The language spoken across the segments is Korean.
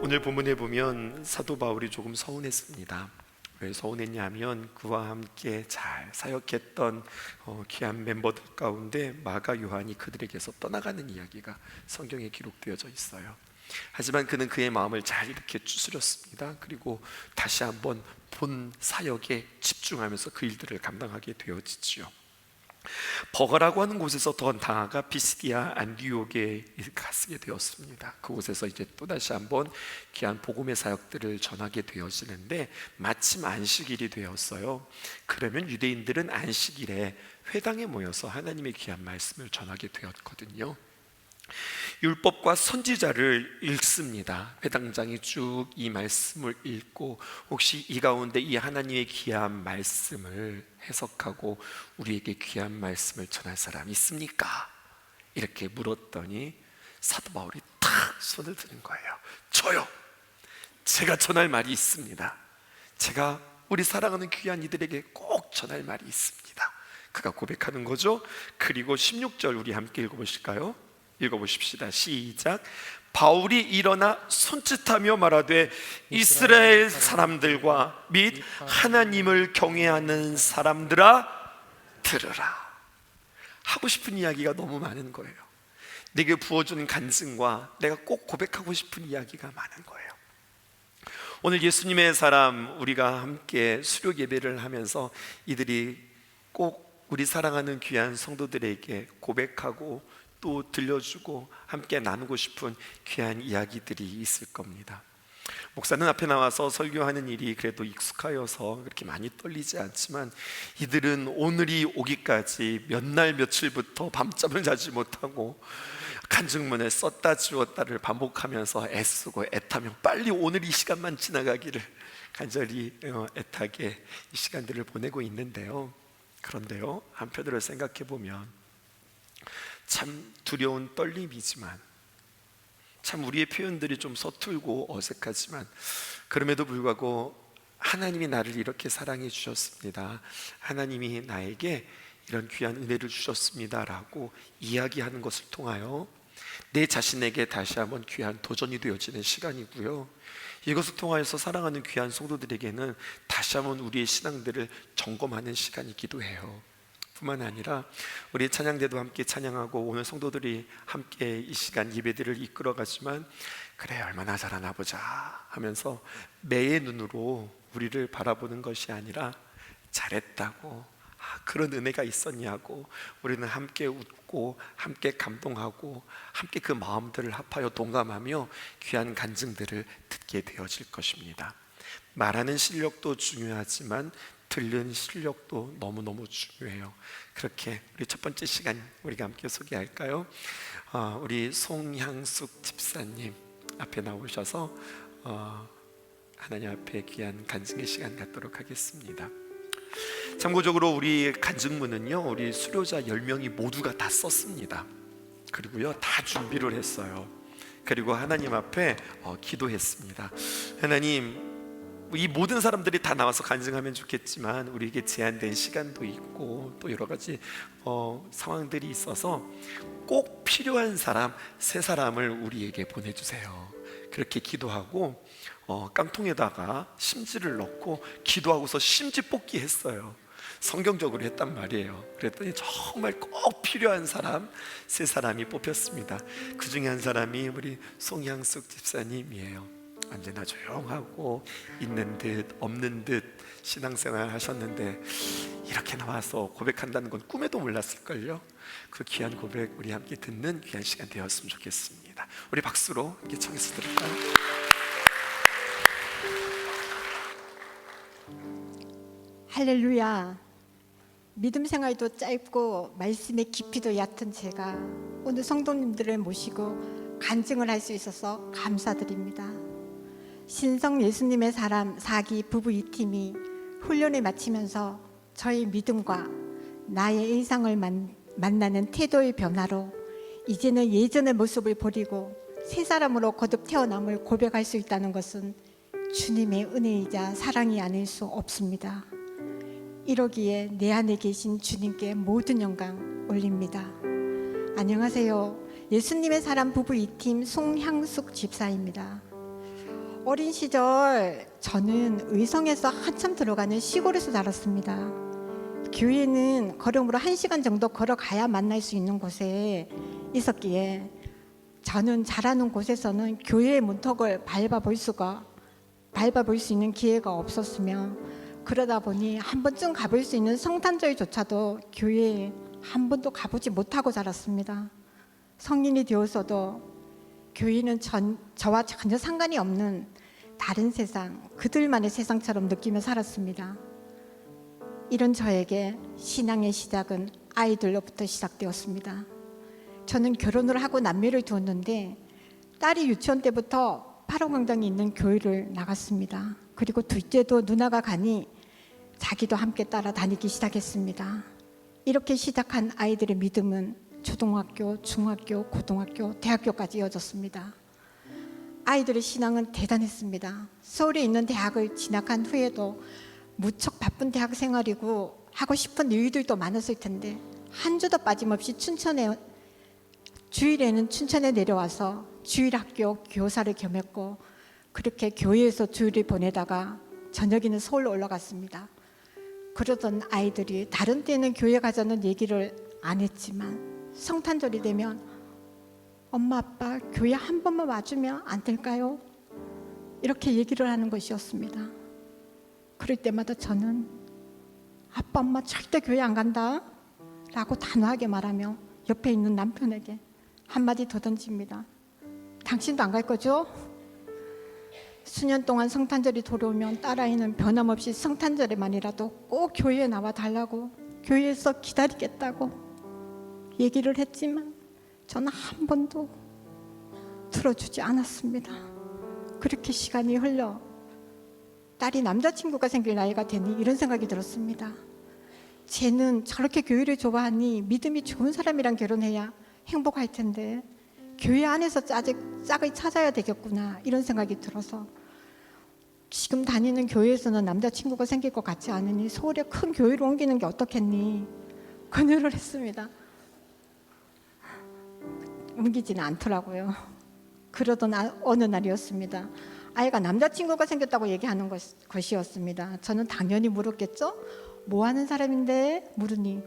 오늘 본문에 보면 사도 바울이 조금 서운했습니다. 왜 서운했냐면 그와 함께 잘 사역했던 귀한 멤버들 가운데 마가 요한이 그들에게서 떠나가는 이야기가 성경에 기록되어져 있어요. 하지만 그는 그의 마음을 잘 이렇게 추스렸습니다. 그리고 다시 한번 본 사역에 집중하면서 그 일들을 감당하게 되어지지요. 버가라고 하는 곳에서 더 나아가 피시디아 안디옥에 가게 되었습니다. 그곳에서 이제 또다시 한번 귀한 복음의 사역들을 전하게 되어지는데 마침 안식일이 되었어요. 그러면 유대인들은 안식일에 회당에 모여서 하나님의 귀한 말씀을 전하게 되었거든요. 율법과 선지자를 읽습니다. 회당장이 쭉 이 말씀을 읽고 혹시 이 가운데 이 하나님의 귀한 말씀을 해석하고 우리에게 귀한 말씀을 전할 사람이 있습니까? 이렇게 물었더니 사도 바울이 탁 손을 드는 거예요. 저요! 제가 전할 말이 있습니다. 제가 우리 사랑하는 귀한 이들에게 꼭 전할 말이 있습니다. 그가 고백하는 거죠. 그리고 16절 우리 함께 읽어보실까요? 읽어보십시다. 시작. 바울이 일어나 손짓하며 말하되 이스라엘 사람들과 및 하나님을 경외하는 사람들아 들으라. 하고 싶은 이야기가 너무 많은 거예요. 내게 부어주는 간증과 내가 꼭 고백하고 싶은 이야기가 많은 거예요. 오늘 예수님의 사람 우리가 함께 수료 예배를 하면서 이들이 꼭 우리 사랑하는 귀한 성도들에게 고백하고 또 들려주고 함께 나누고 싶은 귀한 이야기들이 있을 겁니다. 목사는 앞에 나와서 설교하는 일이 그래도 익숙하여서 그렇게 많이 떨리지 않지만 이들은 오늘이 오기까지 몇 날 며칠부터 밤잠을 자지 못하고 간증문을 썼다 지웠다를 반복하면서 애쓰고 애타며 빨리 오늘 이 시간만 지나가기를 간절히 애타게 이 시간들을 보내고 있는데요. 그런데요, 한편으로 생각해 보면 참 두려운 떨림이지만 참 우리의 표현들이 좀 서툴고 어색하지만 그럼에도 불구하고 하나님이 나를 이렇게 사랑해 주셨습니다, 하나님이 나에게 이런 귀한 은혜를 주셨습니다 라고 이야기하는 것을 통하여 내 자신에게 다시 한번 귀한 도전이 되어지는 시간이고요, 이것을 통하여서 사랑하는 귀한 성도들에게는 다시 한번 우리의 신앙들을 점검하는 시간이기도 해요. 뿐만 아니라 우리 찬양대도 함께 찬양하고 오늘 성도들이 함께 이 시간 예배들을 이끌어가지만 그래 얼마나 잘하나 보자 하면서 매의 눈으로 우리를 바라보는 것이 아니라 잘했다고, 그런 은혜가 있었냐고 우리는 함께 웃고 함께 감동하고 함께 그 마음들을 합하여 동감하며 귀한 간증들을 듣게 되어질 것입니다. 말하는 실력도 중요하지만 들리는 실력도 너무너무 중요해요. 그렇게 우리 첫 번째 시간 우리가 함께 소개할까요? 우리 송향숙 집사님 앞에 나오셔서 하나님 앞에 귀한 간증의 시간 갖도록 하겠습니다. 참고적으로 우리 간증문은요, 우리 수료자 10명이 모두가 다 썼습니다. 그리고요 다 준비를 했어요. 그리고 하나님 앞에 기도했습니다. 하나님, 이 모든 사람들이 다 나와서 간증하면 좋겠지만 우리에게 제한된 시간도 있고 또 여러 가지 상황들이 있어서 꼭 필요한 사람 3사람을 우리에게 보내주세요. 그렇게 기도하고 깡통에다가 심지를 넣고 기도하고서 심지 뽑기 했어요. 성경적으로 했단 말이에요. 그랬더니 정말 꼭 필요한 사람 3사람이 뽑혔습니다. 그 중에 한 사람이 우리 송향숙 집사님이에요. 언제나 조용하고 있는 듯 없는 듯 신앙생활 하셨는데 이렇게 나와서 고백한다는 건 꿈에도 몰랐을걸요. 그 귀한 고백 우리 함께 듣는 귀한 시간 되었으면 좋겠습니다. 우리 박수로 함께 청해서 들을까요? 할렐루야. 믿음 생활도 짧고 말씀의 깊이도 얕은 제가 오늘 성도님들을 모시고 간증을 할 수 있어서 감사드립니다. 신성 예수님의 사람 4기 부부 2팀이 훈련을 마치면서 저의 믿음과 나의 일상을 만나는 태도의 변화로 이제는 예전의 모습을 버리고 새 사람으로 거듭 태어남을 고백할 수 있다는 것은 주님의 은혜이자 사랑이 아닐 수 없습니다. 이러기에 내 안에 계신 주님께 모든 영광 올립니다. 안녕하세요. 예수님의 사람 부부 2팀 송향숙 집사입니다. 어린 시절 저는 의성에서 한참 들어가는 시골에서 자랐습니다. 교회는 걸음으로 1시간 정도 걸어가야 만날 수 있는 곳에 있었기에 저는 자라는 곳에서는 교회의 문턱을 밟아볼 수 있는 기회가 없었으며, 그러다 보니 한 번쯤 가볼 수 있는 성탄절조차도 교회에 한 번도 가보지 못하고 자랐습니다. 성인이 되어서도 교회는 저와 전혀 상관이 없는 다른 세상, 그들만의 세상처럼 느끼며 살았습니다. 이런 저에게 신앙의 시작은 아이들로부터 시작되었습니다. 저는 결혼을 하고 남매를 두었는데 딸이 유치원 때부터 팔원광장에 있는 교회를 나갔습니다. 그리고 둘째도 누나가 가니 자기도 함께 따라다니기 시작했습니다. 이렇게 시작한 아이들의 믿음은 초등학교, 중학교, 고등학교, 대학교까지 이어졌습니다. 아이들의 신앙은 대단했습니다. 서울에 있는 대학을 진학한 후에도 무척 바쁜 대학 생활이고 하고 싶은 일들도 많았을 텐데 한 주도 빠짐없이 주일에는 춘천에 내려와서 주일학교 교사를 겸했고, 그렇게 교회에서 주일을 보내다가 저녁에는 서울로 올라갔습니다. 그러던 아이들이 다른 때는 교회 가자는 얘기를 안 했지만 성탄절이 되면 엄마 아빠 교회 한 번만 와주면 안 될까요? 이렇게 얘기를 하는 것이었습니다. 그럴 때마다 저는 아빠 엄마 절대 교회 안 간다 라고 단호하게 말하며 옆에 있는 남편에게 한마디 더 던집니다. 당신도 안 갈 거죠? 수년 동안 성탄절이 돌아오면 딸아이는 변함없이 성탄절에만이라도 꼭 교회에 나와 달라고, 교회에서 기다리겠다고 얘기를 했지만 저는 한 번도 들어주지 않았습니다. 그렇게 시간이 흘러 딸이 남자친구가 생길 나이가 되니 이런 생각이 들었습니다. 쟤는 저렇게 교회를 좋아하니 믿음이 좋은 사람이랑 결혼해야 행복할 텐데 교회 안에서 짝을 찾아야 되겠구나, 이런 생각이 들어서 지금 다니는 교회에서는 남자친구가 생길 것 같지 않으니 서울에 큰 교회로 옮기는 게 어떻겠니 권유를 했습니다. 옮기지는 않더라고요. 그러던 어느 날이었습니다. 아이가 남자친구가 생겼다고 얘기하는 것이었습니다. 저는 당연히 물었겠죠. 뭐 하는 사람인데? 물으니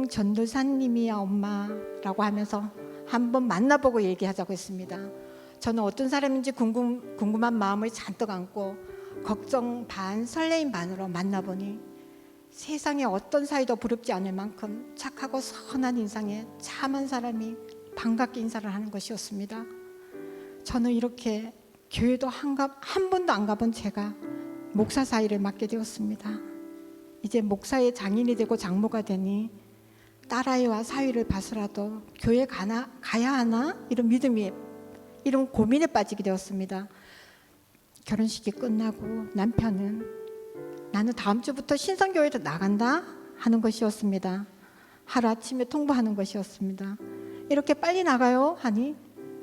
전도사님이야 엄마라고 하면서 한번 만나보고 얘기하자고 했습니다. 저는 어떤 사람인지 궁금한 마음을 잔뜩 안고 걱정 반 설레임 반으로 만나보니 세상에 어떤 사이도 부럽지 않을 만큼 착하고 선한 인상에 참한 사람이 반갑게 인사를 하는 것이었습니다. 저는 이렇게 교회도 한 번도 안 가본 제가 목사 사위를 맡게 되었습니다. 이제 목사의 장인이 되고 장모가 되니 딸아이와 사위를 봐서라도 교회 가야 하나? 이런 고민에 빠지게 되었습니다. 결혼식이 끝나고 남편은 나는 다음 주부터 신성교회로 나간다 하는 것이었습니다. 하루아침에 통보하는 것이었습니다. 이렇게 빨리 나가요? 하니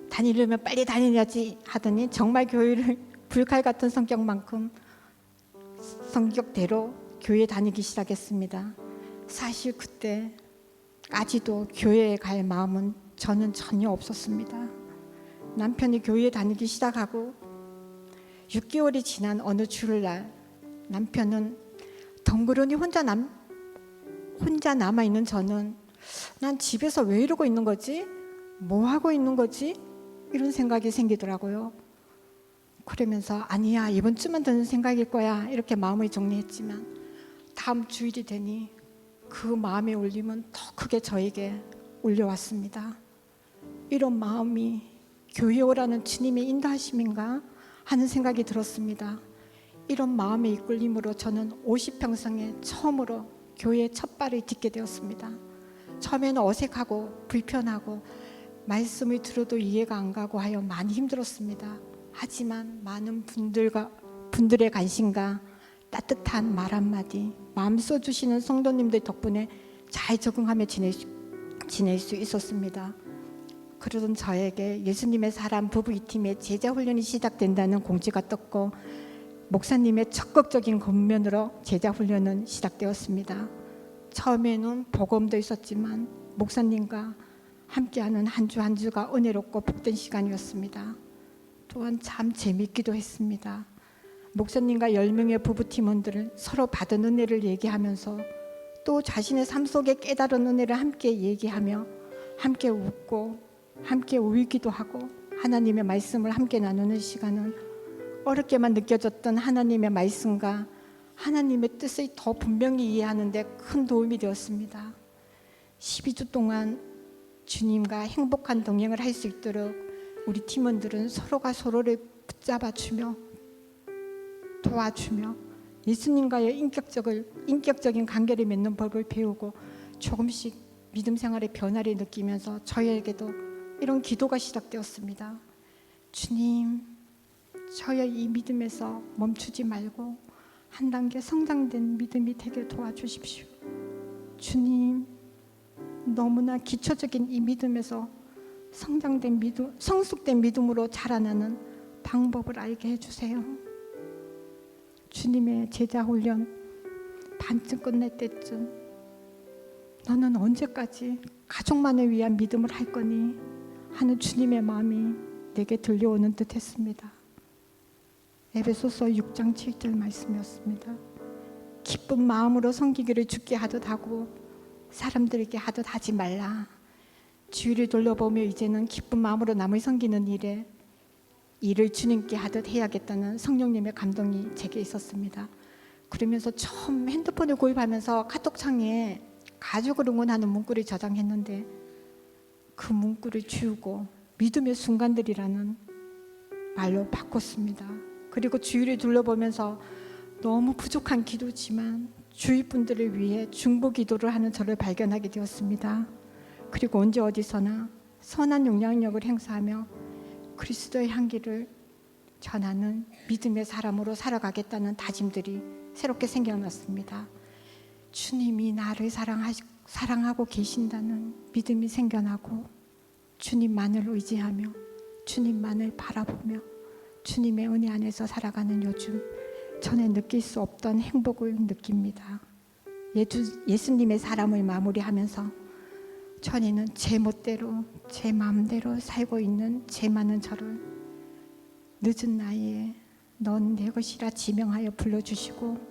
다니려면 빨리 다니야지 하더니 정말 교회를 불칼 같은 성격대로 교회 다니기 시작했습니다. 사실 그때까지도 교회에 갈 마음은 저는 전혀 없었습니다. 남편이 교회에 다니기 시작하고 6개월이 지난 어느 주일날 남편은 덩그러니 혼자 남아있는 저는 난 집에서 왜 이러고 있는 거지? 뭐 하고 있는 거지? 이런 생각이 생기더라고요. 그러면서 아니야, 이번 주만 드는 생각일 거야, 이렇게 마음을 정리했지만 다음 주일이 되니 그 마음의 울림은 더 크게 저에게 울려왔습니다. 이런 마음이 교회 오라는 주님의 인도하심인가 하는 생각이 들었습니다. 이런 마음의 이끌림으로 저는 50평생에 처음으로 교회에 첫 발을 딛게 되었습니다. 처음에는 어색하고 불편하고 말씀을 들어도 이해가 안 가고 하여 많이 힘들었습니다. 하지만 많은 분들의 관심과 따뜻한 말 한마디, 마음 써주시는 성도님들 덕분에 잘 적응하며 지낼 수 있었습니다. 그러던 저에게 예수님의 사람 부부 2팀의 제자 훈련이 시작된다는 공지가 떴고 목사님의 적극적인 권면으로 제자 훈련은 시작되었습니다. 처음에는 복음도 있었지만 목사님과 함께하는 한 주 한 주가 은혜롭고 복된 시간이었습니다. 또한 참 재밌기도 했습니다. 목사님과 10명의 부부 팀원들은 서로 받은 은혜를 얘기하면서 또 자신의 삶 속에 깨달은 은혜를 함께 얘기하며 함께 웃고 함께 울기도 하고 하나님의 말씀을 함께 나누는 시간은 어렵게만 느껴졌던 하나님의 말씀과 하나님의 뜻을 더 분명히 이해하는 데 큰 도움이 되었습니다. 12주 동안 주님과 행복한 동행을 할 수 있도록 우리 팀원들은 서로가 서로를 붙잡아주며 도와주며 예수님과의 인격적인 관계를 맺는 법을 배우고 조금씩 믿음 생활의 변화를 느끼면서 저희에게도 이런 기도가 시작되었습니다. 주님, 저의 이 믿음에서 멈추지 말고 한 단계 성장된 믿음이 되게 도와주십시오. 주님, 너무나 기초적인 이 믿음에서 성장된 믿음, 성숙된 믿음으로 자라나는 방법을 알게 해주세요. 주님의 제자 훈련 반쯤 끝낼 때쯤 너는 언제까지 가족만을 위한 믿음을 할 거니 하는 주님의 마음이 내게 들려오는 듯 했습니다. 에베소서 6장 7절 말씀이었습니다. 기쁜 마음으로 섬기기를 주께 하듯 하고 사람들에게 하듯 하지 말라. 주위를 돌려보며 이제는 기쁜 마음으로 남을 섬기는 일을 주님께 하듯 해야겠다는 성령님의 감동이 제게 있었습니다. 그러면서 처음 핸드폰을 구입하면서 카톡창에 가족을 응원하는 문구를 저장했는데 그 문구를 지우고 믿음의 순간들이라는 말로 바꿨습니다. 그리고 주위를 둘러보면서 너무 부족한 기도지만 주위 분들을 위해 중보 기도를 하는 저를 발견하게 되었습니다. 그리고 언제 어디서나 선한 영향력을 행사하며 그리스도의 향기를 전하는 믿음의 사람으로 살아가겠다는 다짐들이 새롭게 생겨났습니다. 주님이 나를 사랑하고 계신다는 믿음이 생겨나고 주님만을 의지하며 주님만을 바라보며 주님의 은혜 안에서 살아가는 요즘 전에 느낄 수 없던 행복을 느낍니다. 예수님의 사람을 마무리하면서 전에는 제 멋대로 제 마음대로 살고 있는 제 많은 저를 늦은 나이에 넌 내 것이라 지명하여 불러주시고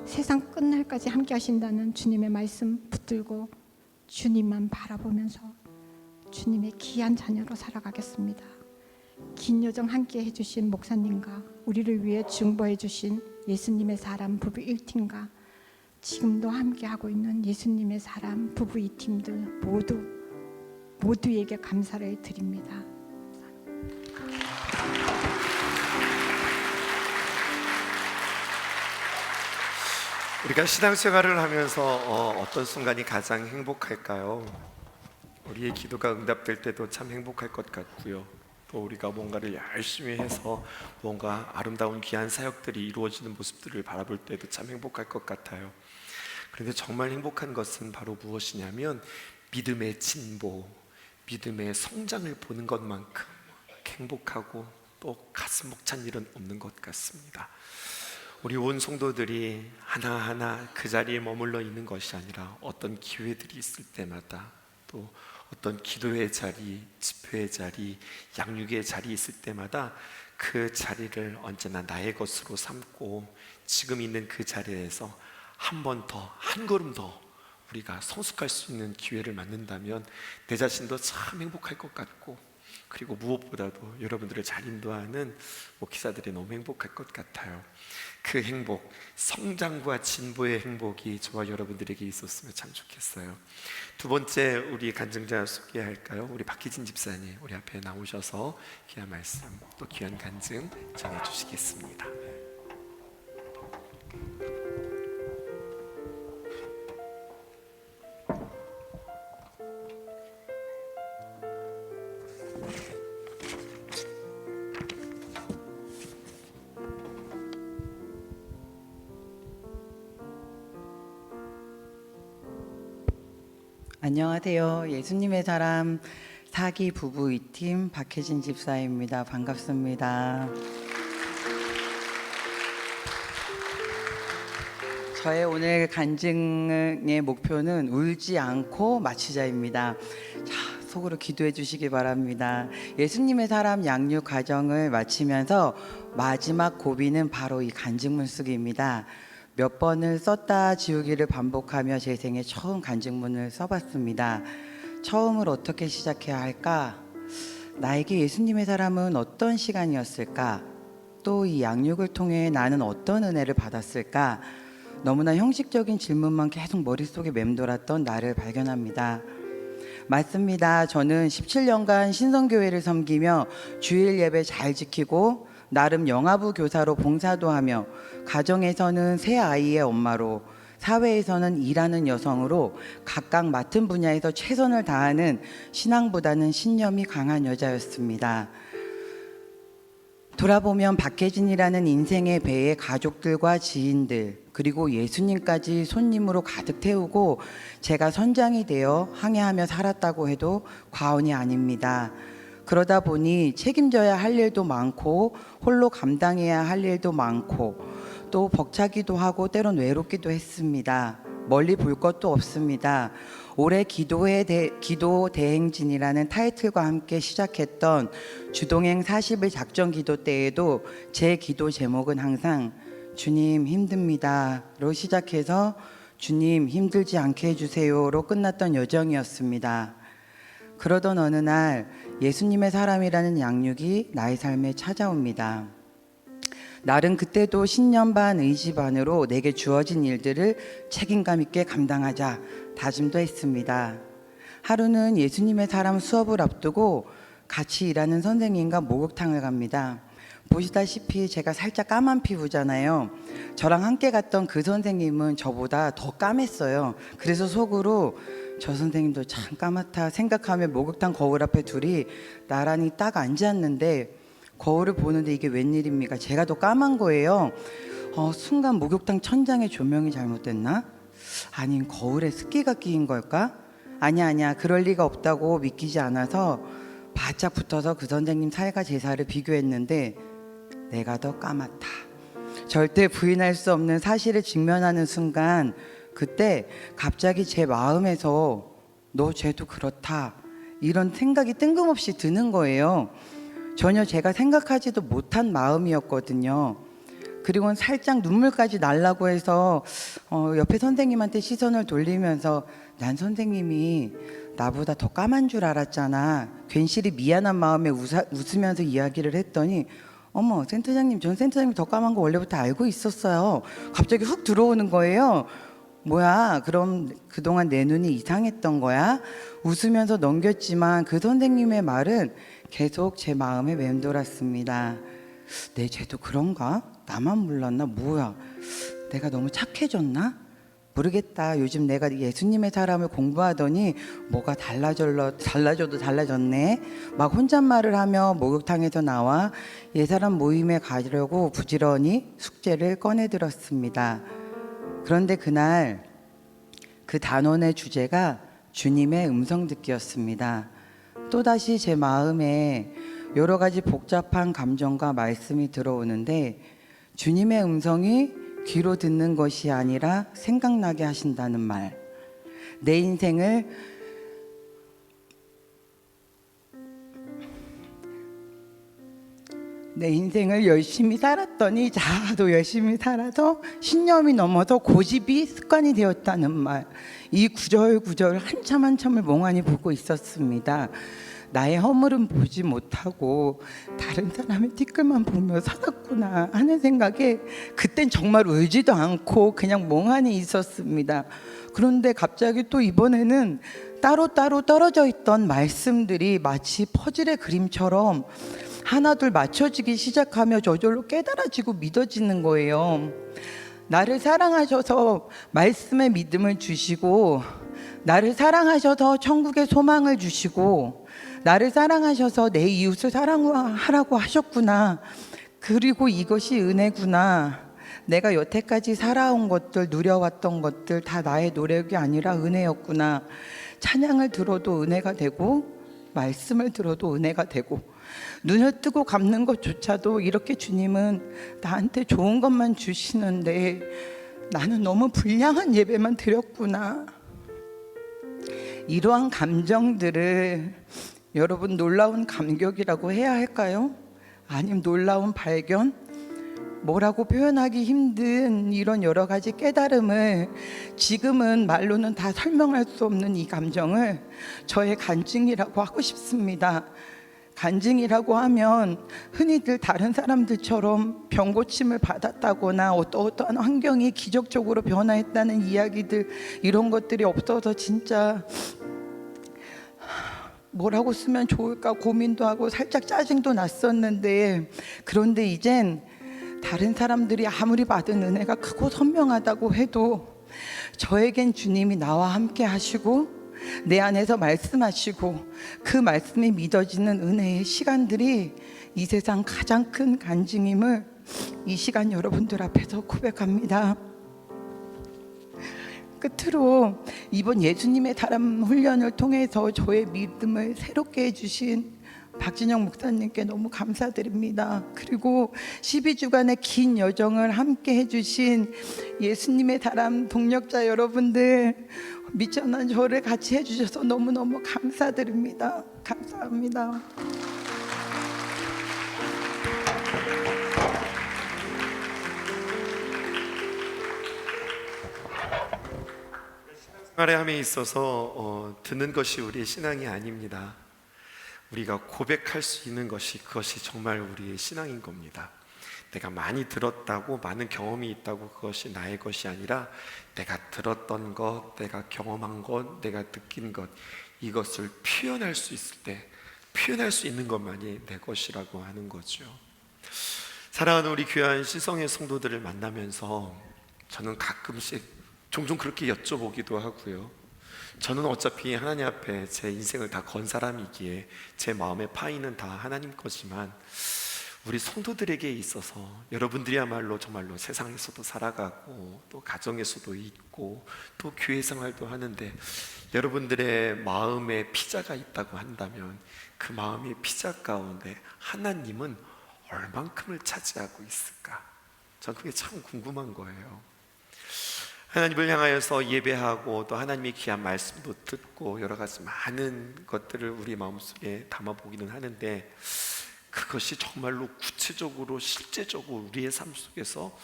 세상 끝날까지 함께 하신다는 주님의 말씀 붙들고 주님만 바라보면서 주님의 귀한 자녀로 살아가겠습니다. 긴 여정 함께 해주신 목사님과 우리를 위해 중보해 주신 예수님의 사람 부부 1팀과 지금도 함께 하고 있는 예수님의 사람 부부 2팀들 모두에게 감사를 드립니다. 우리가 신앙생활을 하면서 어떤 순간이 가장 행복할까요? 우리의 기도가 응답될 때도 참 행복할 것 같고요. 또 우리가 뭔가를 열심히 해서 뭔가 아름다운 귀한 사역들이 이루어지는 모습들을 바라볼 때도 참 행복할 것 같아요. 그런데 정말 행복한 것은 바로 무엇이냐면 믿음의 진보, 믿음의 성장을 보는 것만큼 행복하고 또 가슴 벅찬 일은 없는 것 같습니다. 우리 온 성도들이 하나하나 그 자리에 머물러 있는 것이 아니라 어떤 기회들이 있을 때마다 또 어떤 기도의 자리, 집회의 자리, 양육의 자리 있을 때마다 그 자리를 언제나 나의 것으로 삼고 지금 있는 그 자리에서 한 번 더, 한 걸음 더 우리가 성숙할 수 있는 기회를 만든다면 내 자신도 참 행복할 것 같고, 그리고 무엇보다도 여러분들을 잘 인도하는 목회자들이 너무 행복할 것 같아요. 그 행복, 성장과 진보의 행복이 저와 여러분들에게 있었으면 참 좋겠어요. 두 번째 우리 간증자 소개할까요? 우리 박희진 집사님 우리 앞에 나오셔서 귀한 말씀 또 귀한 간증 전해주시겠습니다. 안녕하세요. 예수님의 사람 4기 부부 2팀 박혜진 집사입니다. 반갑습니다. 저의 오늘 간증의 목표는 울지 않고 마치자입니다. 자, 속으로 기도해 주시기 바랍니다. 예수님의 사람 양육 과정을 마치면서 마지막 고비는 바로 이 간증문쓰기입니다. 몇 번을 썼다 지우기를 반복하며 제 생애 처음 간증문을 써봤습니다. 처음을 어떻게 시작해야 할까? 나에게 예수님의 사람은 어떤 시간이었을까? 또 이 양육을 통해 나는 어떤 은혜를 받았을까? 너무나 형식적인 질문만 계속 머릿속에 맴돌았던 나를 발견합니다. 맞습니다. 저는 17년간 신성교회를 섬기며 주일 예배 잘 지키고 나름 영아부 교사로 봉사도 하며 가정에서는 새 아이의 엄마로 사회에서는 일하는 여성으로 각각 맡은 분야에서 최선을 다하는 신앙보다는 신념이 강한 여자였습니다. 돌아보면 박혜진이라는 인생의 배에 가족들과 지인들 그리고 예수님까지 손님으로 가득 태우고 제가 선장이 되어 항해하며 살았다고 해도 과언이 아닙니다. 그러다 보니 책임져야 할 일도 많고 홀로 감당해야 할 일도 많고 또 벅차기도 하고 때론 외롭기도 했습니다. 멀리 볼 것도 없습니다. 올해 기도 대행진이라는 타이틀과 함께 시작했던 주동행 40일 작전 기도 때에도 제 기도 제목은 항상 주님 힘듭니다로 시작해서 주님 힘들지 않게 해주세요로 끝났던 여정이었습니다. 그러던 어느 날 예수님의 사람이라는 양육이 나의 삶에 찾아옵니다. 나는 그때도 신념 반 의지 반으로 내게 주어진 일들을 책임감 있게 감당하자 다짐도 했습니다. 하루는 예수님의 사람 수업을 앞두고 같이 일하는 선생님과 목욕탕을 갑니다. 보시다시피 제가 살짝 까만 피부잖아요. 저랑 함께 갔던 그 선생님은 저보다 더 까맸어요. 그래서 속으로 저 선생님도 참 까맣다 생각하며 목욕탕 거울 앞에 둘이 나란히 딱 앉았는데 거울을 보는데 이게 웬일입니까? 제가 더 까만 거예요. 순간 목욕탕 천장에 조명이 잘못됐나? 아님 거울에 습기가 끼인 걸까? 아니야 그럴 리가 없다고 믿기지 않아서 바짝 붙어서 그 선생님 살과 제 살을 비교했는데 내가 더 까맣다. 절대 부인할 수 없는 사실을 직면하는 순간 그때 갑자기 제 마음에서 너 쟤도 그렇다 이런 생각이 뜬금없이 드는 거예요. 전혀 제가 생각하지도 못한 마음이었거든요. 그리고는 살짝 눈물까지 날라고 해서 옆에 선생님한테 시선을 돌리면서 난 선생님이 나보다 더 까만 줄 알았잖아. 괜시리 미안한 마음에 웃으면서 이야기를 했더니 어머 센터장님 전 센터장님 더 까만 거 원래부터 알고 있었어요. 갑자기 훅 들어오는 거예요. 뭐야 그럼 그동안 내 눈이 이상했던 거야? 웃으면서 넘겼지만 그 선생님의 말은 계속 제 마음에 맴돌았습니다. 내 쟤도 그런가? 나만 몰랐나? 뭐야 내가 너무 착해졌나? 모르겠다. 요즘 내가 예수님의 사람을 공부하더니 뭐가 달라져도 달라졌네. 막 혼잣말을 하며 목욕탕에서 나와 예사람 모임에 가려고 부지런히 숙제를 꺼내들었습니다. 그런데 그날 그 단원의 주제가 주님의 음성 듣기였습니다. 또다시 제 마음에 여러 가지 복잡한 감정과 말씀이 들어오는데 주님의 음성이 귀로 듣는 것이 아니라 생각나게 하신다는 말. 내 인생을 열심히 살았더니 자도 열심히 살아서 신념이 넘어서 고집이 습관이 되었다는 말. 이 구절구절 한참을 멍하니 보고 있었습니다. 나의 허물은 보지 못하고 다른 사람의 티끌만 보며 살았구나 하는 생각에 그땐 정말 울지도 않고 그냥 멍하니 있었습니다. 그런데 갑자기 또 이번에는 따로따로 떨어져 있던 말씀들이 마치 퍼즐의 그림처럼 하나둘 맞춰지기 시작하며 저절로 깨달아지고 믿어지는 거예요. 나를 사랑하셔서 말씀의 믿음을 주시고 나를 사랑하셔서 천국의 소망을 주시고 나를 사랑하셔서 내 이웃을 사랑하라고 하셨구나. 그리고 이것이 은혜구나. 내가 여태까지 살아온 것들, 누려왔던 것들 다 나의 노력이 아니라 은혜였구나. 찬양을 들어도 은혜가 되고 말씀을 들어도 은혜가 되고 눈을 뜨고 감는 것조차도 이렇게 주님은 나한테 좋은 것만 주시는데 나는 너무 불량한 예배만 드렸구나. 이러한 감정들을 여러분 놀라운 감격이라고 해야 할까요? 아니면 놀라운 발견? 뭐라고 표현하기 힘든 이런 여러 가지 깨달음을 지금은 말로는 다 설명할 수 없는 이 감정을 저의 간증이라고 하고 싶습니다. 간증이라고 하면 흔히들 다른 사람들처럼 병 고침을 받았다거나 어떠한 환경이 기적적으로 변화했다는 이야기들, 이런 것들이 없어서 진짜 뭐라고 쓰면 좋을까 고민도 하고 살짝 짜증도 났었는데, 그런데 이젠 다른 사람들이 아무리 받은 은혜가 크고 선명하다고 해도 저에겐 주님이 나와 함께 하시고 내 안에서 말씀하시고 그 말씀이 믿어지는 은혜의 시간들이 이 세상 가장 큰 간증임을 이 시간 여러분들 앞에서 고백합니다. 끝으로 이번 예수님의 다람 훈련을 통해서 저의 믿음을 새롭게 해주신 박진영 목사님께 너무 감사드립니다. 그리고 12주간의 긴 여정을 함께 해주신 예수님의 다람 동력자 여러분들, 미천한 저를 같이 해주셔서 너무너무 감사드립니다. 감사합니다. 생활의 함에 있어서 듣는 것이 우리의 신앙이 아닙니다. 우리가 고백할 수 있는 것이, 그것이 정말 우리의 신앙인 겁니다. 내가 많이 들었다고, 많은 경험이 있다고 그것이 나의 것이 아니라 내가 들었던 것, 내가 경험한 것, 내가 느낀 것, 이것을 표현할 수 있을 때 표현할 수 있는 것만이 내 것이라고 하는 거죠. 사랑하는 우리 귀한 시성의 성도들을 만나면서 저는 가끔씩 종종 그렇게 여쭤보기도 하고요. 저는 어차피 하나님 앞에 제 인생을 다 건 사람이기에 제 마음의 파이는 다 하나님 거지만, 우리 성도들에게 있어서 여러분들이야말로 정말로 세상에서도 살아가고 또 가정에서도 있고 또 교회 생활도 하는데, 여러분들의 마음에 피자가 있다고 한다면 그 마음의 피자 가운데 하나님은 얼만큼을 차지하고 있을까? 전 그게 참 궁금한 거예요. 하나님을 향하여서 예배하고 또 하나님의 귀한 말씀도 듣고 여러 가지 많은 것들을 우리 마음속에 담아보기는 하는데, 그것이 정말로 구체적으로 실제적으로 우리의 삶 속에서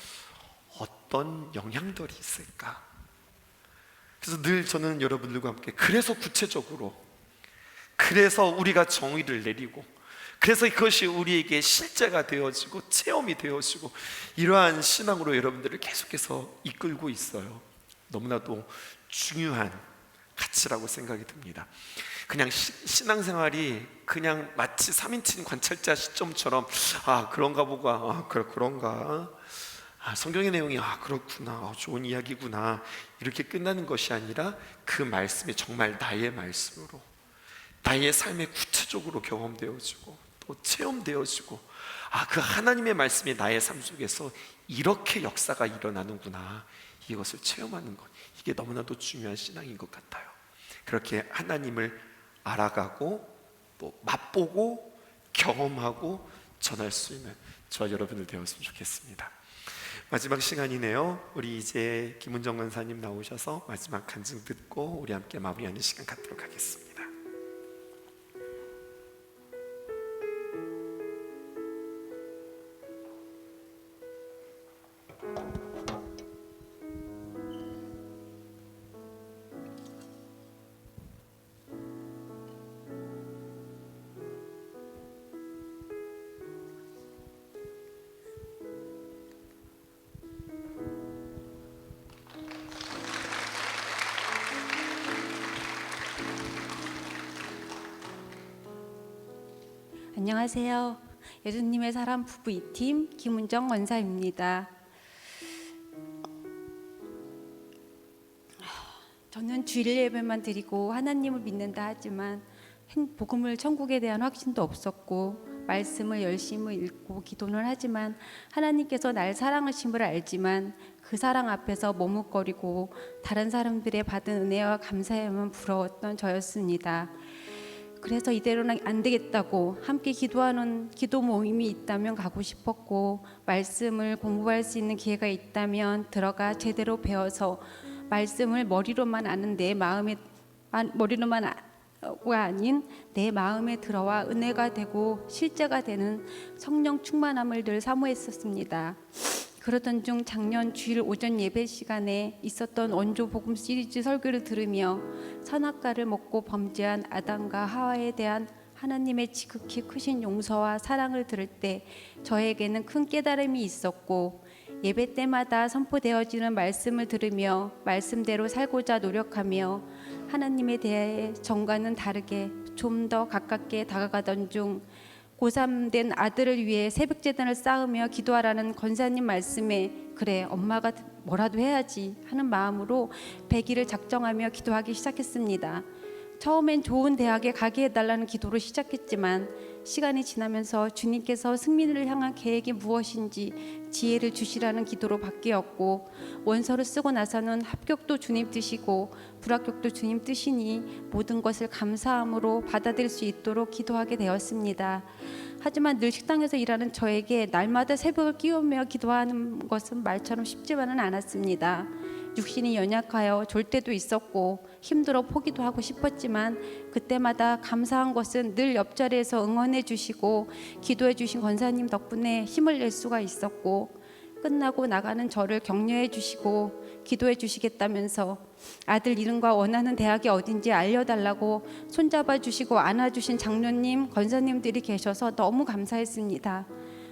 어떤 영향들이 있을까? 그래서 늘 저는 여러분들과 함께, 그래서 구체적으로, 그래서 우리가 정의를 내리고, 그래서 그것이 우리에게 실제가 되어지고 체험이 되어지고, 이러한 신앙으로 여러분들을 계속해서 이끌고 있어요. 너무나도 중요한 가치라고 생각이 듭니다. 그냥 신앙생활이 그냥 마치 3인칭 관찰자 시점처럼, 그런가 보가, 그런가, 성경의 내용이 그렇구나, 좋은 이야기구나, 이렇게 끝나는 것이 아니라 그 말씀이 정말 나의 말씀으로 나의 삶에 구체적으로 경험되어지고 또 체험되어지고, 그 하나님의 말씀이 나의 삶 속에서 이렇게 역사가 일어나는구나, 이것을 체험하는 것, 이게 너무나도 중요한 신앙인 것 같아요. 그렇게 하나님을 알아가고 또 맛보고 경험하고 전할 수 있는 저와 여러분들 되었으면 좋겠습니다. 마지막 시간이네요. 우리 이제 김은정 권사님 나오셔서 마지막 간증 듣고 우리 함께 마무리하는 시간 갖도록 하겠습니다. 안녕하세요. 예수님의 사람 부부 2팀 김은정 원사입니다. 저는 주일 예배만 드리고 하나님을 믿는다 하지만 복음을 천국에 대한 확신도 없었고, 말씀을 열심히 읽고 기도는 하지만 하나님께서 날 사랑하심을 알지만 그 사랑 앞에서 머뭇거리고 다른 사람들의 받은 은혜와 감사에만 부러웠던 저였습니다. 그래서 이대로는 안 되겠다고 함께 기도하는 기도 모임이 있다면 가고 싶었고, 말씀을 공부할 수 있는 기회가 있다면 들어가 제대로 배워서 말씀을 머리로만 아는 내 마음에 머리로만 가 아닌 내 마음에 들어와 은혜가 되고 실제가 되는 성령 충만함을 늘 사모했었습니다. 그러던 중 작년 주일 오전 예배 시간에 있었던 원조 복음 시리즈 설교를 들으며 선악과를 먹고 범죄한 아담과 하와에 대한 하나님의 지극히 크신 용서와 사랑을 들을 때 저에게는 큰 깨달음이 있었고, 예배 때마다 선포되어지는 말씀을 들으며 말씀대로 살고자 노력하며 하나님에 대해 전과는 다르게 좀 더 가깝게 다가가던 중 고3 된 아들을 위해 새벽 제단을 쌓으며 기도하라는 권사님 말씀에 그래 엄마가 뭐라도 해야지 하는 마음으로 100일을 작정하며 기도하기 시작했습니다. 처음엔 좋은 대학에 가게 해달라는 기도로 시작했지만 시간이 지나면서 주님께서 승민을 향한 계획이 무엇인지 지혜를 주시라는 기도로 바뀌었고, 원서를 쓰고 나서는 합격도 주님 뜻이고 불합격도 주님 뜻이니 모든 것을 감사함으로 받아들일 수 있도록 기도하게 되었습니다. 하지만 늘 식당에서 일하는 저에게 날마다 새벽을 끼우며 기도하는 것은 말처럼 쉽지만은 않았습니다. 육신이 연약하여 졸 때도 있었고 힘들어 포기도 하고 싶었지만 그때마다 감사한 것은 늘 옆자리에서 응원해 주시고 기도해 주신 권사님 덕분에 힘을 낼 수가 있었고, 끝나고 나가는 저를 격려해 주시고 기도해 주시겠다면서 아들 이름과 원하는 대학이 어딘지 알려달라고 손잡아 주시고 안아주신 장로님, 권사님들이 계셔서 너무 감사했습니다.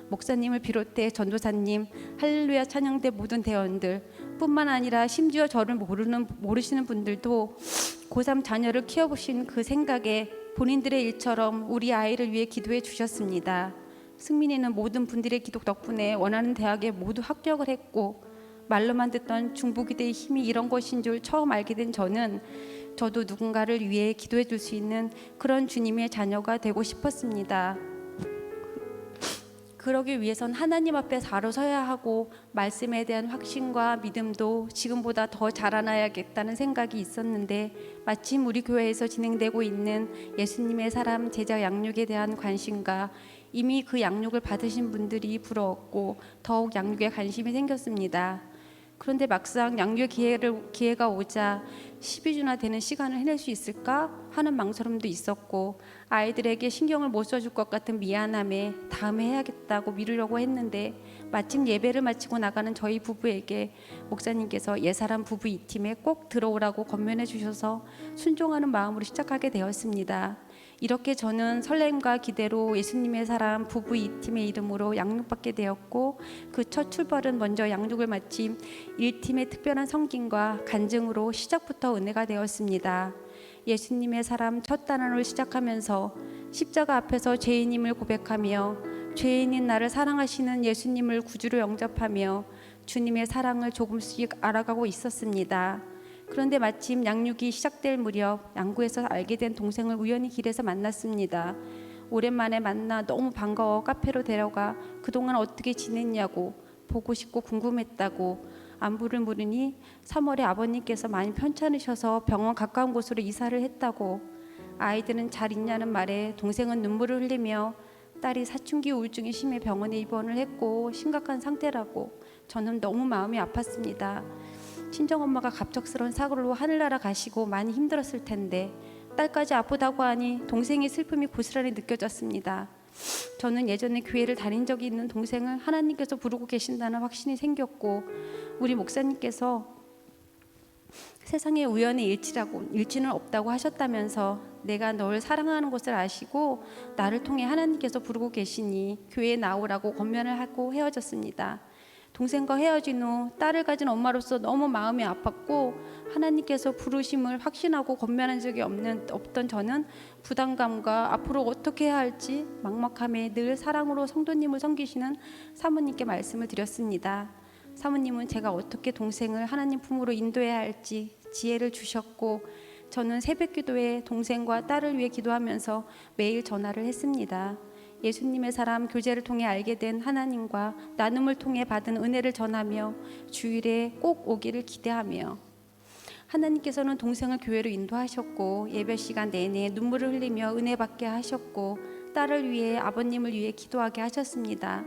목사님을 비롯해 전도사님, 할렐루야 찬양대 모든 대원들 뿐만 아니라 심지어 저를 모르시는 분들도 고3 자녀를 키워보신 그 생각에 본인들의 일처럼 우리 아이를 위해 기도해 주셨습니다. 승민이는 모든 분들의 기도 덕분에 원하는 대학에 모두 합격을 했고, 말로만 듣던 중부기대의 힘이 이런 것인 줄 처음 알게 된 저도 누군가를 위해 기도해 줄 수 있는 그런 주님의 자녀가 되고 싶었습니다. 그러기 위해선 하나님 앞에 바로 서야 하고 말씀에 대한 확신과 믿음도 지금보다 더 자라나야겠다는 생각이 있었는데, 마침 우리 교회에서 진행되고 있는 예수님의 사람 제자 양육에 대한 관심과 이미 그 양육을 받으신 분들이 부러웠고 더욱 양육에 관심이 생겼습니다. 그런데 막상 양육 기회가 오자 12주나 되는 시간을 해낼 수 있을까 하는 망설임도 있었고, 아이들에게 신경을 못 써줄 것 같은 미안함에 다음에 해야겠다고 미루려고 했는데, 마침 예배를 마치고 나가는 저희 부부에게 목사님께서 예사람 부부 2팀에 꼭 들어오라고 권면해 주셔서 순종하는 마음으로 시작하게 되었습니다. 이렇게 저는 설렘과 기대로 예수님의 사람 부부 2팀의 이름으로 양육받게 되었고, 그 첫 출발은 먼저 양육을 마친 1팀의 특별한 섬김과 간증으로 시작부터 은혜가 되었습니다. 예수님의 사람 첫 단원을 시작하면서 십자가 앞에서 죄인임을 고백하며 죄인인 나를 사랑하시는 예수님을 구주로 영접하며 주님의 사랑을 조금씩 알아가고 있었습니다. 그런데 마침 양육이 시작될 무렵 양구에서 알게 된 동생을 우연히 길에서 만났습니다. 오랜만에 만나 너무 반가워 카페로 데려가 그동안 어떻게 지냈냐고, 보고 싶고 궁금했다고 안부를 물으니 3월에 아버님께서 많이 편찮으셔서 병원 가까운 곳으로 이사를 했다고, 아이들은 잘 있냐는 말에 동생은 눈물을 흘리며 딸이 사춘기 우울증이 심해 병원에 입원을 했고 심각한 상태라고, 저는 너무 마음이 아팠습니다. 친정엄마가 갑작스러운 사고로 하늘나라 가시고 많이 힘들었을 텐데 딸까지 아프다고 하니 동생의 슬픔이 고스란히 느껴졌습니다. 저는 예전에 교회를 다닌 적이 있는 동생을 하나님께서 부르고 계신다는 확신이 생겼고, 우리 목사님께서 세상에 우연의 일치는 없다고 하셨다면서 내가 널 사랑하는 것을 아시고 나를 통해 하나님께서 부르고 계시니 교회에 나오라고 권면을 하고 헤어졌습니다. 동생과 헤어진 후 딸을 가진 엄마로서 너무 마음이 아팠고 하나님께서 부르심을 확신하고 권면한 적이 없던 저는 부담감과 앞으로 어떻게 해야 할지 막막함에 늘 사랑으로 성도님을 섬기시는 사모님께 말씀을 드렸습니다. 사모님은 제가 어떻게 동생을 하나님 품으로 인도해야 할지 지혜를 주셨고, 저는 새벽 기도에 동생과 딸을 위해 기도하면서 매일 전화를 했습니다. 예수님의 사람 교제를 통해 알게 된 하나님과 나눔을 통해 받은 은혜를 전하며 주일에 꼭 오기를 기대하며, 하나님께서는 동생을 교회로 인도하셨고 예배 시간 내내 눈물을 흘리며 은혜 받게 하셨고 딸을 위해 아버님을 위해 기도하게 하셨습니다.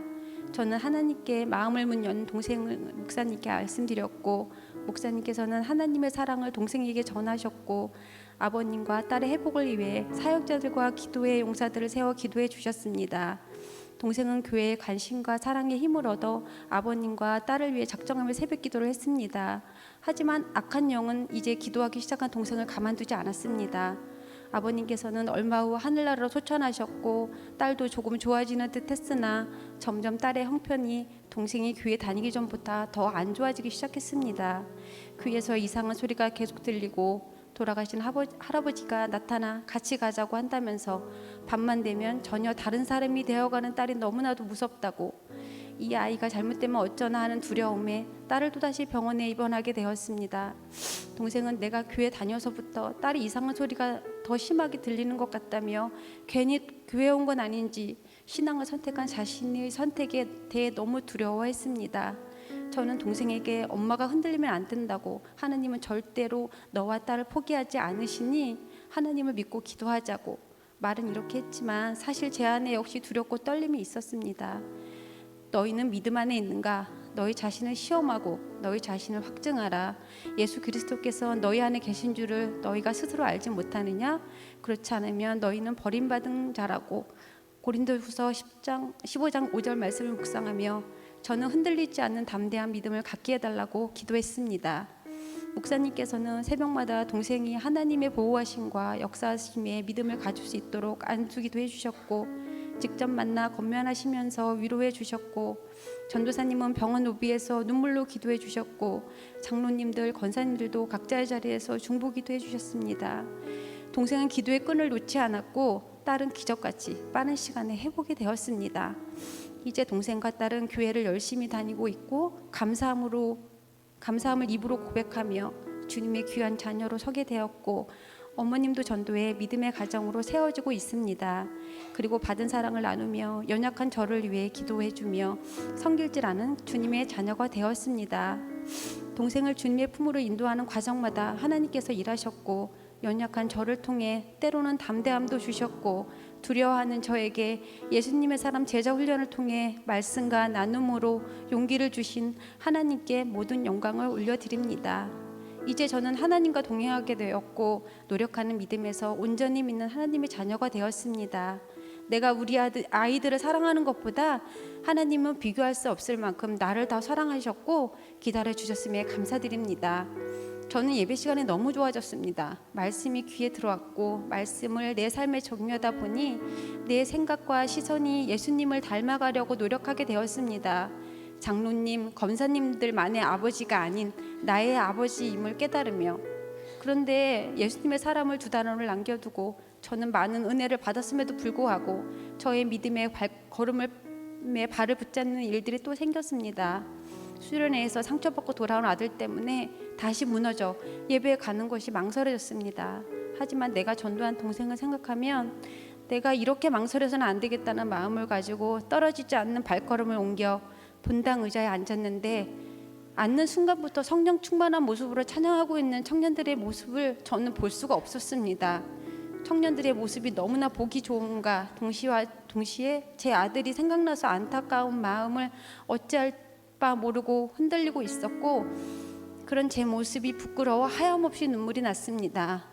저는 하나님께 마음을 문 동생을 목사님께 말씀드렸고, 목사님께서는 하나님의 사랑을 동생에게 전하셨고, 아버님과 딸의 회복을 위해 사역자들과 기도의 용사들을 세워 기도해 주셨습니다. 동생은 교회의 관심과 사랑에 힘을 얻어 아버님과 딸을 위해 작정하며 새벽 기도를 했습니다. 하지만 악한 영은 이제 기도하기 시작한 동생을 가만두지 않았습니다. 아버님께서는 얼마 후 하늘나라로 소천하셨고 딸도 조금 좋아지는 듯 했으나 점점 딸의 형편이 동생이 교회 다니기 전보다 더 안 좋아지기 시작했습니다. 귀에서 이상한 소리가 계속 들리고 돌아가신 할아버지가 나타나 같이 가자고 한다면서 밤만 되면 전혀 다른 사람이 되어가는 딸이 너무나도 무섭다고, 이 아이가 잘못되면 어쩌나 하는 두려움에 딸을 또다시 병원에 입원하게 되었습니다. 동생은 내가 교회 다녀서부터 딸이 이상한 소리가 더 심하게 들리는 것 같다며 괜히 교회 온 건 아닌지 신앙을 선택한 자신의 선택에 대해 너무 두려워했습니다. 저는 동생에게 엄마가 흔들리면 안 된다고, 하나님은 절대로 너와 딸을 포기하지 않으시니 하나님을 믿고 기도하자고 말은 이렇게 했지만 사실 제 안에 역시 두렵고 떨림이 있었습니다. 너희는 믿음 안에 있는가? 너희 자신을 시험하고 너희 자신을 확증하라. 예수 그리스도께서 너희 안에 계신 줄을 너희가 스스로 알지 못하느냐? 그렇지 않으면 너희는 버림받은 자라고. 고린도후서 15장 5절 말씀을 묵상하며 저는 흔들리지 않는 담대한 믿음을 갖게 해달라고 기도했습니다. 목사님께서는 새벽마다 동생이 하나님의 보호하심과 역사하심에 믿음을 가질 수 있도록 안수기도 해주셨고, 직접 만나 건면하시면서 위로해 주셨고, 전도사님은 병원 로비에서 눈물로 기도해 주셨고, 장로님들, 권사님들도 각자의 자리에서 중보기도 해주셨습니다. 동생은 기도의 끈을 놓지 않았고 딸은 기적같이 빠른 시간에 회복이 되었습니다. 이제 동생과 딸은 교회를 열심히 다니고 있고 감사함을 입으로 고백하며 주님의 귀한 자녀로 서게 되었고, 어머님도 전도에 믿음의 가정으로 세워지고 있습니다. 그리고 받은 사랑을 나누며 연약한 저를 위해 기도해주며 성길질 않은 주님의 자녀가 되었습니다. 동생을 주님의 품으로 인도하는 과정마다 하나님께서 일하셨고, 연약한 저를 통해 때로는 담대함도 주셨고, 두려워하는 저에게 예수님의 사람 제자 훈련을 통해 말씀과 나눔으로 용기를 주신 하나님께 모든 영광을 올려드립니다. 이제 저는 하나님과 동행하게 되었고 노력하는 믿음에서 온전히 믿는 하나님의 자녀가 되었습니다. 내가 우리 아이들을 사랑하는 것보다 하나님은 비교할 수 없을 만큼 나를 더 사랑하셨고 기다려 주셨음에 감사드립니다. 저는 예배 시간에 너무 좋아졌습니다. 말씀이 귀에 들어왔고 말씀을 내 삶에 적용하다 보니 내 생각과 시선이 예수님을 닮아가려고 노력하게 되었습니다. 장로님, 검사님들만의 아버지가 아닌 나의 아버지임을 깨달으며, 그런데 예수님의 사람을 두 단어를 남겨두고 저는 많은 은혜를 받았음에도 불구하고 저의 믿음의 발을 붙잡는 일들이 또 생겼습니다. 수련회에서 상처받고 돌아온 아들 때문에 다시 무너져 예배에 가는 것이 망설여졌습니다. 하지만 내가 전도한 동생을 생각하면 내가 이렇게 망설여서는 안 되겠다는 마음을 가지고 떨어지지 않는 발걸음을 옮겨 본당 의자에 앉았는데, 앉는 순간부터 성령 충만한 모습으로 찬양하고 있는 청년들의 모습을 저는 볼 수가 없었습니다. 청년들의 모습이 너무나 보기 좋은가 동시에 제 아들이 생각나서 안타까운 마음을 어찌할 바 모르고 흔들리고 있었고, 그런 제 모습이 부끄러워 하염없이 눈물이 났습니다.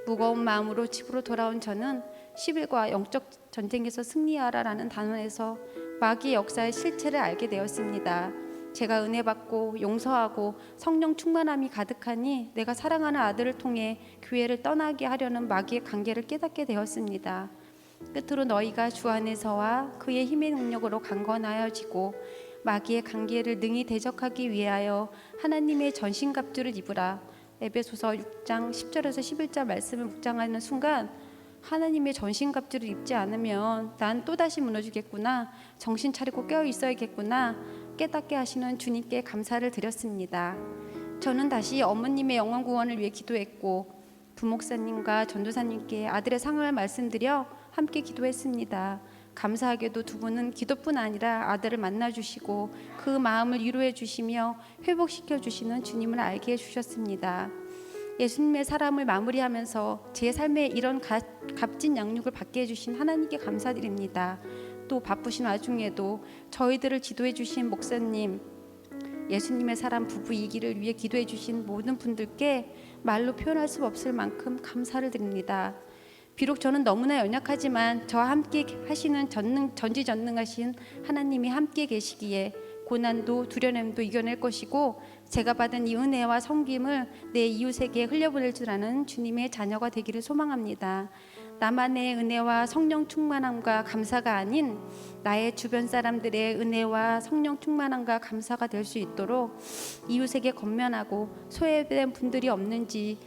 무거운 마음으로 집으로 돌아온 저는 10일과 영적 전쟁에서 승리하라라는 단어에서 마귀의 역사의 실체를 알게 되었습니다. 제가 은혜 받고 용서하고 성령 충만함이 가득하니 내가 사랑하는 아들을 통해 교회를 떠나게 하려는 마귀의 관계를 깨닫게 되었습니다. 끝으로 너희가 주 안에서와 그의 힘의 능력으로 강건하여지고 마귀의 관계를 능히 대적하기 위하여 하나님의 전신갑주를 입으라. 에베소서 6장 10절에서 11절 말씀을 묵상하는 순간 하나님의 전신갑주를 입지 않으면 난 또다시 무너지겠구나, 정신 차리고 깨어 있어야겠구나 깨닫게 하시는 주님께 감사를 드렸습니다. 저는 다시 어머님의 영원 구원을 위해 기도했고 부목사님과 전도사님께 아들의 상황을 말씀드려 함께 기도했습니다. 감사하게도 두 분은 기도뿐 아니라 아들을 만나주시고 그 마음을 위로해 주시며 회복시켜 주시는 주님을 알게 해주셨습니다. 예수님의 사람을 마무리하면서 제 삶에 이런 값진 양육을 받게 해주신 하나님께 감사드립니다. 또 바쁘신 와중에도 저희들을 지도해 주신 목사님, 예수님의 사람 부부 이기를 위해 기도해 주신 모든 분들께 말로 표현할 수 없을 만큼 감사를 드립니다. 비록 저는 너무나 연약하지만 저와 함께 하시는 전지전능하신 하나님이 함께 계시기에 고난도 두려움도 이겨낼 것이고 제가 받은 이 은혜와 섬김을 내 이웃에게 흘려보낼 줄 아는 주님의 자녀가 되기를 소망합니다. 나만의 은혜와 성령 충만함과 감사가 아닌 나의 주변 사람들의 은혜와 성령 충만함과 감사가 될 수 있도록 이웃에게 권면하고 소외된 분들이 없는지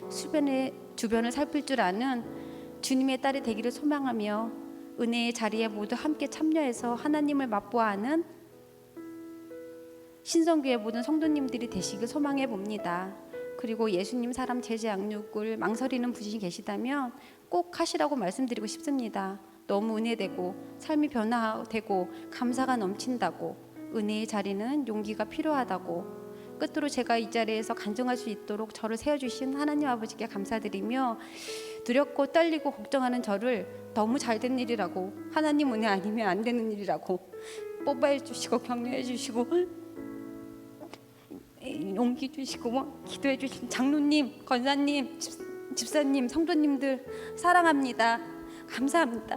주변을 살필 줄 아는 주님의 딸이 되기를 소망하며 은혜의 자리에 모두 함께 참여해서 하나님을 맛보아하는 신성교회 모든 성도님들이 되시길 소망해 봅니다. 그리고 예수님 사람 제재 양육을 망설이는 분이 계시다면 꼭 하시라고 말씀드리고 싶습니다. 너무 은혜되고 삶이 변화되고 감사가 넘친다고, 은혜의 자리는 용기가 필요하다고, 끝으로 제가 이 자리에서 간증할 수 있도록 저를 세워주신 하나님 아버지께 감사드리며 두렵고 떨리고 걱정하는 저를 너무 잘된 일이라고, 하나님 은혜 아니면 안 되는 일이라고 뽑아해 주시고 격려해 주시고 용기 주시고 기도해 주신 장로님, 권사님, 집사님, 성도님들 사랑합니다. 감사합니다.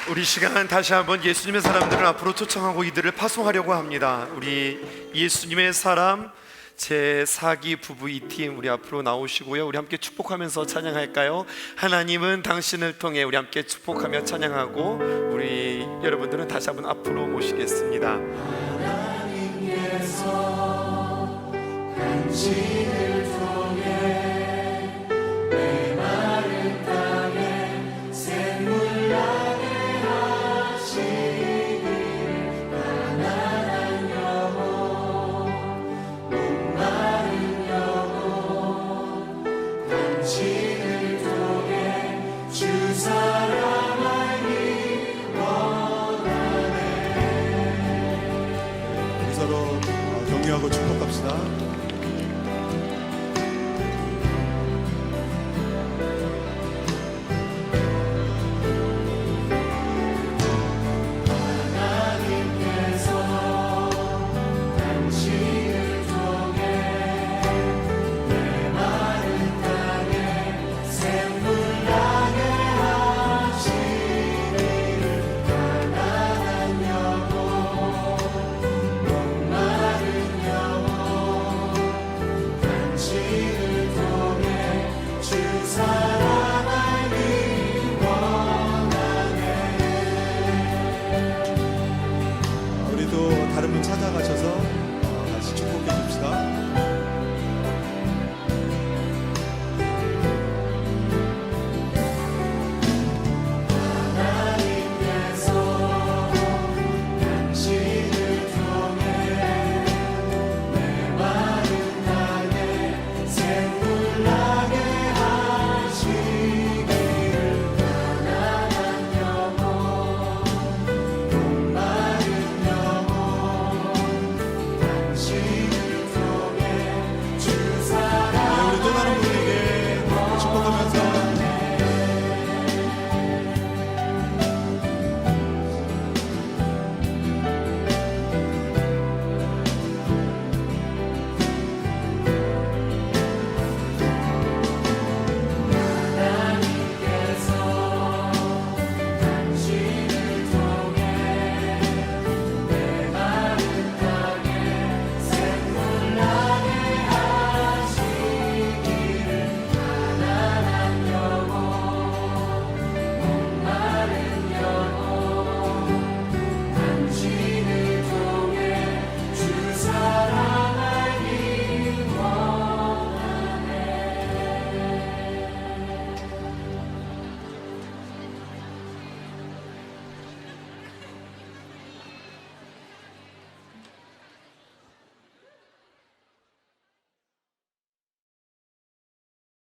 우리 시간 다시 한번 예수님의 사람들을 앞으로 초청하고 이들을 파송하려고 합니다. 우리 예수님의 사람 제4기 부부 2팀 우리 앞으로 나오시고요. 우리 함께 축복하면서 찬양할까요? 하나님은 당신을 통해, 우리 함께 축복하며 찬양하고 우리 여러분들은 다시 한번 앞으로 모시겠습니다. 하나님께서 당신을